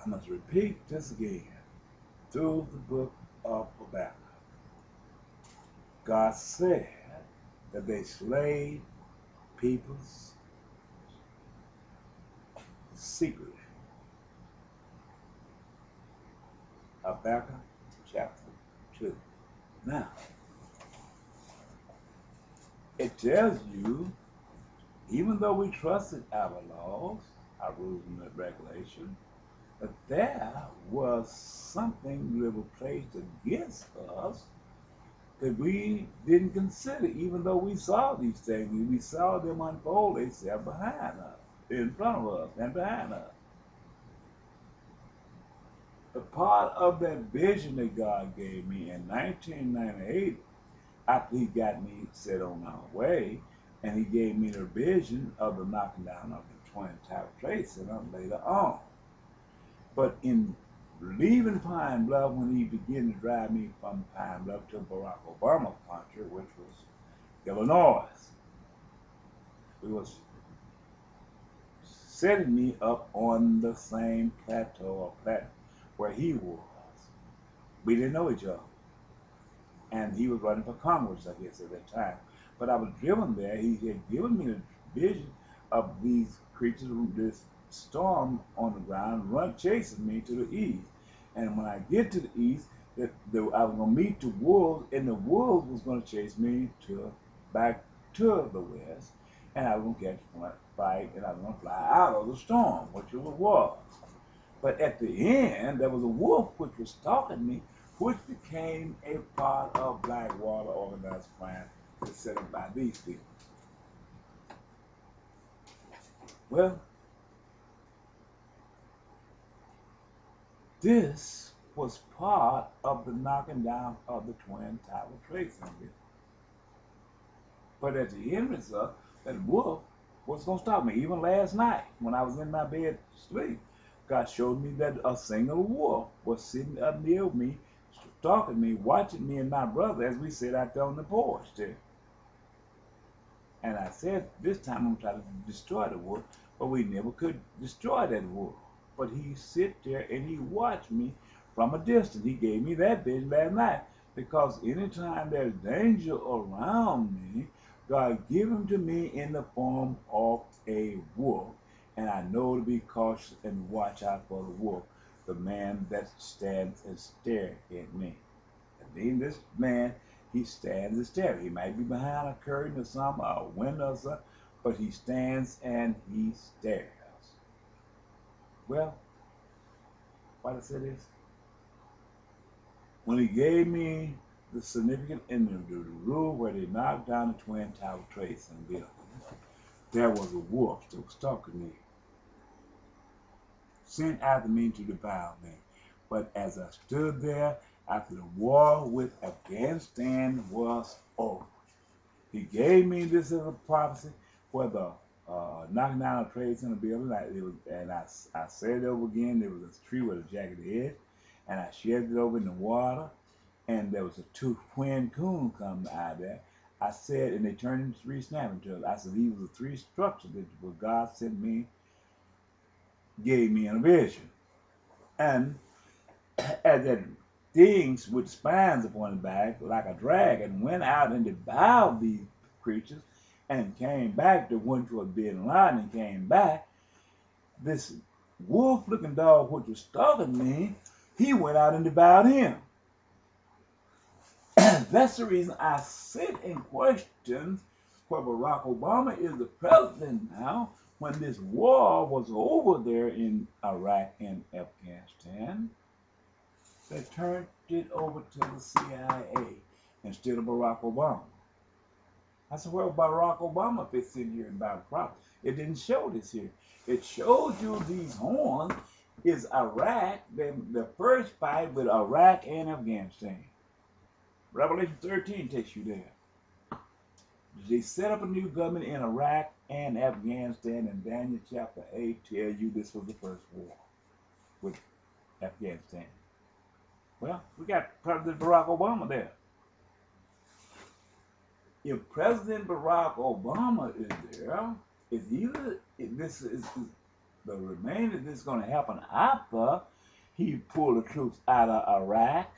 I must repeat this again. Through the book of Habakkuk, God said that they slayed peoples secretly. Habakkuk chapter 2. Now, it tells you, even though we trusted our laws, our rules and regulations, that there was something that was placed against us that we didn't consider, even though we saw these things. We saw them unfold, they sat behind us, in front of us, and behind us. The part of that vision that God gave me in 1998, after He got me set on our way, and He gave me the vision of the knocking down of the Twin Tower Trade Center later on. But in leaving Pine Bluff, when He began to drive me from Pine Bluff to Barack Obama country, which was Illinois, He was setting me up on the same plateau or platform where He was. We didn't know each other. And He was running for Congress, I guess, at that time. But I was driven there. He had given me a vision of these creatures, this storm on the ground, chasing me to the east. And when I get to the east, I was going to meet the wolves, and the wolves was going to chase me back to the west, and I was going to catch one fight, and I was going to fly out of the storm, which it was. But at the end, there was a wolf which was stalking me, which became a part of Blackwater organized crime that's set up by these people. Well, this was part of the knocking down of the Twin Tower Trade Center. But at the end result, that wolf was going to stop me. Even last night, when I was in my bed asleep, God showed me that a single wolf was sitting up near me, stalking me, watching me and my brother as we sat out there on the porch there. And I said, this time I'm trying to destroy the wolf, but we never could destroy that wolf. But he sit there and he watched me from a distance. He gave me that vision last night, because anytime there's danger around me, God give him to me in the form of a wolf. And I know to be cautious and watch out for the wolf, the man that stands and stares at me. And then this man, he stands and stares. He might be behind a curtain or something, or a window or something, but he stands and he stares. Well, why did I say this? When he gave me the significant interview, the rule where they knocked down the Twin Tower Trade Center building, there was a wolf that was stalking me, sent after me to devour me. But as I stood there after the war with Afghanistan was over, he gave me this as a prophecy for the knocking down a trade center building. I said it over again. There was a tree with a jagged edge, and I shared it over in the water, and there was a two twin coon coming out there. I said, and they turned into three snapping turtles. I said, these were the three structures that God sent me, gave me in a vision. And as that things with spines upon the back, like a dragon, went out and devoured these creatures and came back, the one who had been lying and came back, this wolf-looking dog which was stalking me, he went out and devoured him. That's the reason I sit and question where Barack Obama is the president now, when this war was over there in Iraq and Afghanistan. They turned it over to the CIA instead of Barack Obama. I said, well, Barack Obama fits in here about a problem. It didn't show this here. It showed you these horns is Iraq, the first fight with Iraq and Afghanistan. Revelation 13 takes you there. They set up a new government in Iraq and Afghanistan, and Daniel chapter 8 tells you this was the first war with Afghanistan. Well, we got President Barack Obama there. If President Barack Obama is there, this is the remainder that's going to happen after he pulled the troops out of Iraq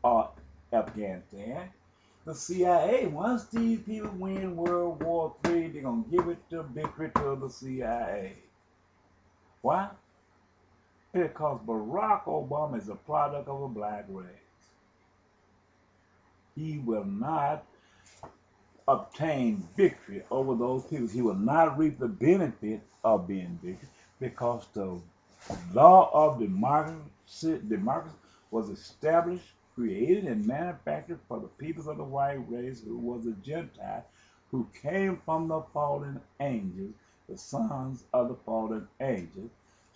or Afghanistan. The CIA, once these people win World War III, they're going to give it the victory to the CIA. Why? Because Barack Obama is a product of a black race. He will not obtain victory over those people. He will not reap the benefit of being victory because the law of democracy was established, created, and manufactured for the people of the white race who was a Gentile, who came from the fallen angels, the sons of the fallen angels,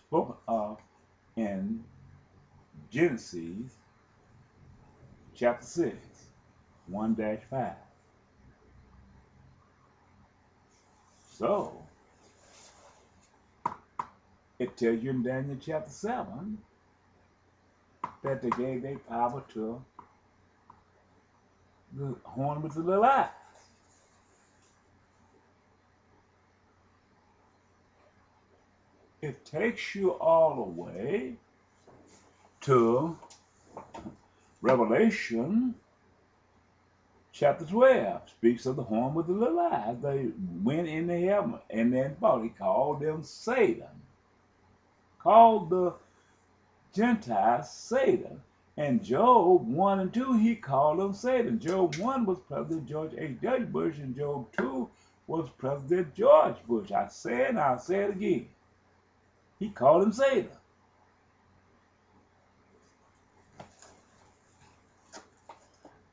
spoken of in Genesis chapter 6, 1-5. So, it tells you in Daniel chapter 7 that they gave their power to the horn with the little eyes. It takes you all the way to Revelation chapter 12. Speaks of the horn with the little eyes. They went into heaven and then fought. He called them Satan. Called the Gentiles Satan. And Job 1 and 2, he called them Satan. Job 1 was President George H.W. Bush, and Job 2 was President George Bush. I said, and I'll say it again. He called him Satan.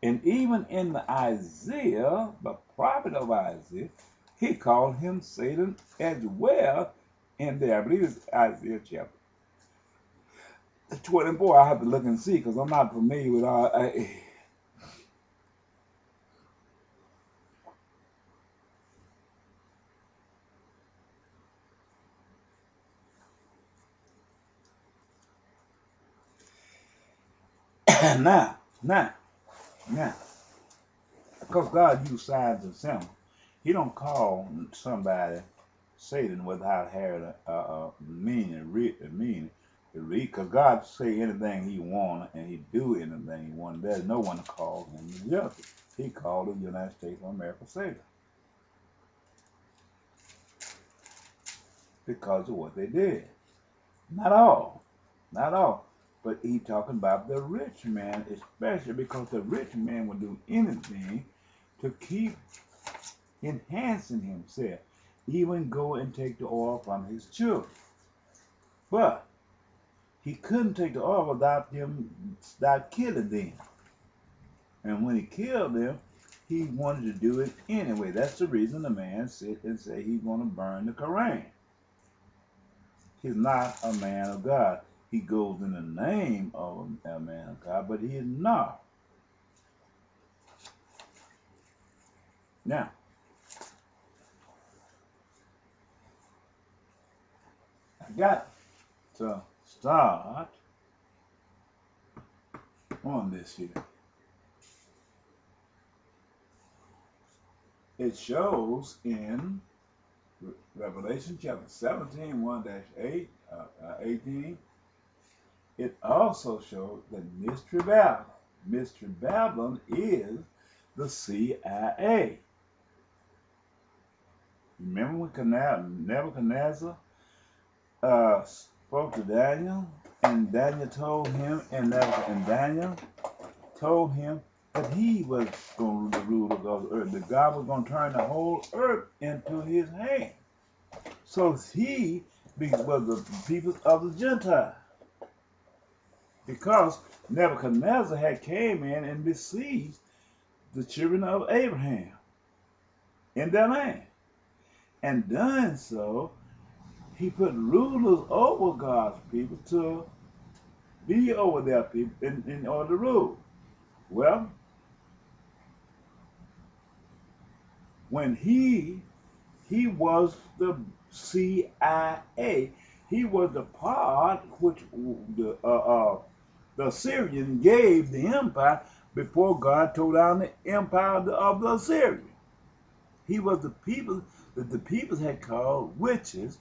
And even in the Isaiah, the prophet of Isaiah, he called him Satan as well. And there, I believe it's Isaiah chapter 24. I have to look and see because I'm not familiar with all. Now, because God used signs and symbols, He don't call somebody Satan without having a meaning. Because God say anything He want and He do anything He want. There's no one to call Him the guilty. He called the United States of America Satan because of what they did. Not all. But He talking about the rich man, especially because the rich man will do anything to keep enhancing himself, even go and take the oil from his children. But he couldn't take the oil without killing them. And when he killed them, he wanted to do it anyway. That's the reason the man sit and say he's going to burn the Quran. He's not a man of God. He goes in the name of a man of God, but he is not. Now, I got to start on this here. It shows in Revelation chapter 17, 1-8, 18. It also shows that Mystery Babylon. Mystery Babylon is the CIA. Remember when Nebuchadnezzar spoke to Daniel, and Daniel told him, and Daniel told him that he was going to rule of the earth, that God was going to turn the whole earth into his hand. So he was the people of the Gentiles. Because Nebuchadnezzar had came in and besieged the children of Abraham in their land. And done so, he put rulers over God's people to be over their people in order to rule. Well, when he was the CIA, he was the part which the Assyrian gave the empire before God tore down the empire of the Assyrians. He was the people that the people had called witches